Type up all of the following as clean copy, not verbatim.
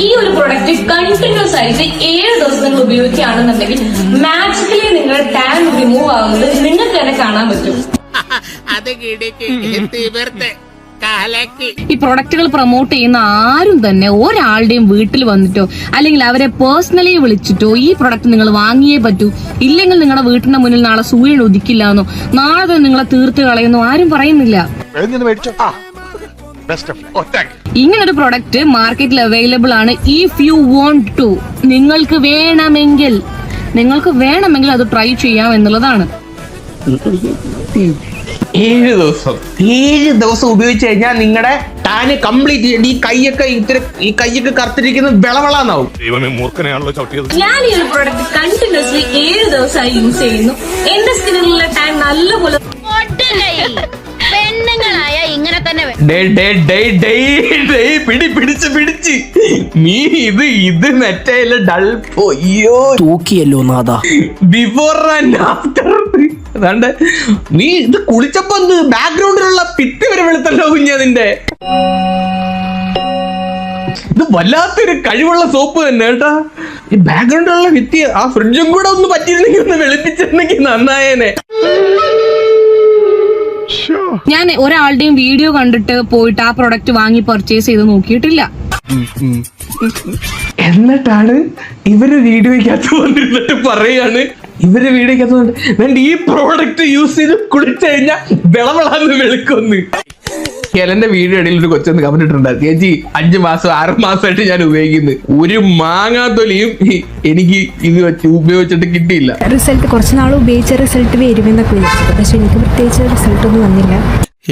ഈ ഒരു product continuous ആയിട്ട് 7 ദിവസം നിങ്ങൾ ഉപയോഗിക്കുകയാണെന്നുണ്ടെങ്കിൽ മാജിക്കലി നിങ്ങളുടെ ടാൻ റിമൂവ് ആവുന്നത് നിങ്ങൾക്ക് തന്നെ കാണാൻ പറ്റും. ഈ പ്രൊഡക്റ്റുകൾ പ്രൊമോട്ട് ചെയ്യുന്ന ആരും തന്നെ ഒരാളുടെയും വീട്ടിൽ വന്നിട്ടോ അല്ലെങ്കിൽ അവരെ പേഴ്സണലി വിളിച്ചിട്ടോ ഈ പ്രൊഡക്റ്റ് നിങ്ങൾ വാങ്ങിയേ പറ്റൂ, ഇല്ലെങ്കിൽ നിങ്ങളുടെ വീട്ടിന്റെ മുന്നിൽ നാളെ സൂര്യൻ ഉദിക്കില്ല എന്നോ നാളെ തന്നെ നിങ്ങളെ തീർത്ത് കളയുന്നോ ആരും പറയുന്നില്ല. ഇങ്ങനൊരു പ്രൊഡക്റ്റ് മാർക്കറ്റിൽ അവൈലബിൾ ആണ്. ഇഫ് യു വോണ്ട് ടു, നിങ്ങൾക്ക് വേണമെങ്കിൽ അത് ട്രൈ ചെയ്യാം എന്നുള്ളതാണ്. 7 ദിവസം ഉപയോഗിച്ച് കഴിഞ്ഞാൽ നിങ്ങളുടെ ടാന് കംപ്ലീറ്റ് ഈ കൈയൊക്കെ കറുത്തിരിക്കുന്നത് വിളവളാന്നാവും. ഞാൻ ഈ ഒരു പ്രൊഡക്റ്റ് കണ്ടിന്യൂസ്ലി 7 ദിവസമായി യൂസ് ചെയ്യുന്നു. എന്റെ സ്കിന്നിലുള്ള ടാൻ നല്ലപോലെ പെണ്ണുങ്ങളായ ഇങ്ങനെ തന്നെ പിടിച്ച് നീ ഇത് നെറ്റയില് ഡൾ പോയോ തൂക്കിയല്ലോ നാദാ. ബിഫോർ ആൻഡ് ആഫ്റ്റർ അതാണ്ട് നീ ഇത് കുളിച്ചപ്പോ ബാക്ക്ഗ്രൗണ്ടിലുള്ള പിത്തി വരെ വെളുത്തല്ലോ കുഞ്ഞതിന്റെ. ഇത് വല്ലാത്തൊരു കഴിവുള്ള സോപ്പ് തന്നെ കേട്ടാ. ഈ ബാക്ക്ഗ്രൗണ്ടിലുള്ള ഭിത്തി ആ ഫ്രിഡ്ജും കൂടെ ഒന്ന് പറ്റിയിരുന്നെങ്കിൽ ഒന്ന് വെളുപ്പിച്ചിരുന്നെങ്കിൽ നന്നായേനെ. ഞാൻ ഒരാളുടെയും വീഡിയോ കണ്ടിട്ട് പോയിട്ട് ആ പ്രൊഡക്റ്റ് വാങ്ങി പർച്ചേസ് ചെയ്ത് നോക്കിയിട്ടില്ല. എന്നിട്ടാണ് ഇവര് വീഡിയോയ്ക്കകത്ത് വന്നിരുന്നിട്ട് പറയാണ്, ഈ പ്രോഡക്റ്റ് യൂസ് ചെയ്ത് കുളിച്ചു കഴിഞ്ഞാൽ വിളവളാന്ന് വെളുക്കൊന്ന്. എന്റെ വീഡിയോ ഇടയിൽ ഒരു കൊച്ചൊന്ന് കമന്റ് ഇട്ടിട്ടുണ്ടായിരുന്നു, ചേച്ചി 5 മാസം 6 മാസമായിട്ട് ഞാൻ ഉപയോഗിക്കുന്നത് ഒരു മാങ്ങാത്തൊലിയും എനിക്ക് ഇത് വെച്ച് ഉപയോഗിച്ചിട്ട് കിട്ടിയില്ല. റിസൾട്ട് കുറച്ച് നാൾ ഉപയോഗിച്ച റിസൾട്ട് വരുമെന്നൊക്കെ വിചാരിച്ചു, പക്ഷെ എനിക്ക് പ്രത്യേകിച്ച് റിസൾട്ട് ഒന്നും വന്നില്ല.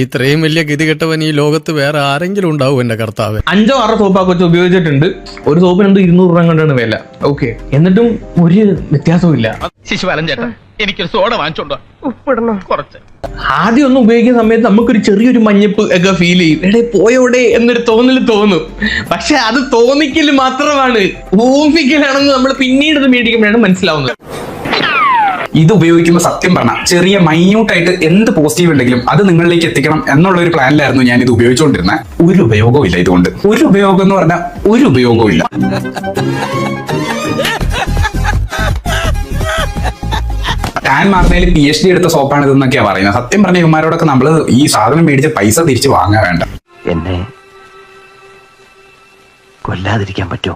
ഇത്രയും വലിയ ഗതികെട്ടവൻ ഈ ലോകത്ത് വേറെ ആരെങ്കിലും ഉണ്ടാവും എന്റെ കർത്താവ്. 5 6 സോപ്പ് ആ കൊച്ചു ഉപയോഗിച്ചിട്ടുണ്ട്. ഒരു സോപ്പിന് 200 രൂപ കൊണ്ടാണ് വില. ഓക്കെ, എന്നിട്ടും ഒരു വ്യത്യാസവും ഇല്ല. ശിശുപാലൻ ചേട്ടാ, എനിക്കൊരു സോഡ വാങ്ങിച്ചോണ്ടോ, ഉപ്പിടണം കുറച്ച്. ആദ്യം ഒന്നും ഉപയോഗിക്കുന്ന സമയത്ത് നമുക്കൊരു ചെറിയൊരു മഞ്ഞപ്പ് ഒക്കെ ഫീൽ ചെയ്യും. എടേ പോയോടെ എന്നൊരു തോന്നും. പക്ഷെ അത് തോന്നിക്കല് മാത്രമാണ്, ഊമ്പിക്കലാണെന്ന് നമ്മൾ പിന്നീട് ഇത് മേടിക്കുമ്പോഴാണ് മനസ്സിലാവുന്നത്. ഇത് ഉപയോഗിക്കുമ്പോൾ സത്യം പറഞ്ഞാൽ ചെറിയ മൈന്യൂട്ടായിട്ട് എന്ത് പോസിറ്റീവ് ഉണ്ടെങ്കിലും അത് നിങ്ങളിലേക്ക് എത്തിക്കണം എന്നുള്ള ഒരു പ്ലാനിലായിരുന്നു ഞാൻ ഇത് ഉപയോഗിച്ചുകൊണ്ടിരുന്നത്. ഒരു ഉപയോഗവും ഇല്ല ഇതുകൊണ്ട്. ഒരു ഉപയോഗം എന്ന് പറഞ്ഞാൽ ഒരു ഉപയോഗവും ഇല്ല. ടാൻ മാറുന്നതിൽ PhD എടുത്ത സോപ്പാണ് ഇതെന്നൊക്കെയാ പറയുന്നത്. സത്യം പറഞ്ഞ ഇവന്മാരോടൊക്കെ നമ്മൾ ഈ സാധനം മേടിച്ച പൈസ തിരിച്ച് വാങ്ങാൻ വേണ്ട. എന്നെ കൊല്ലാതിരിക്കാൻ പറ്റുമോ?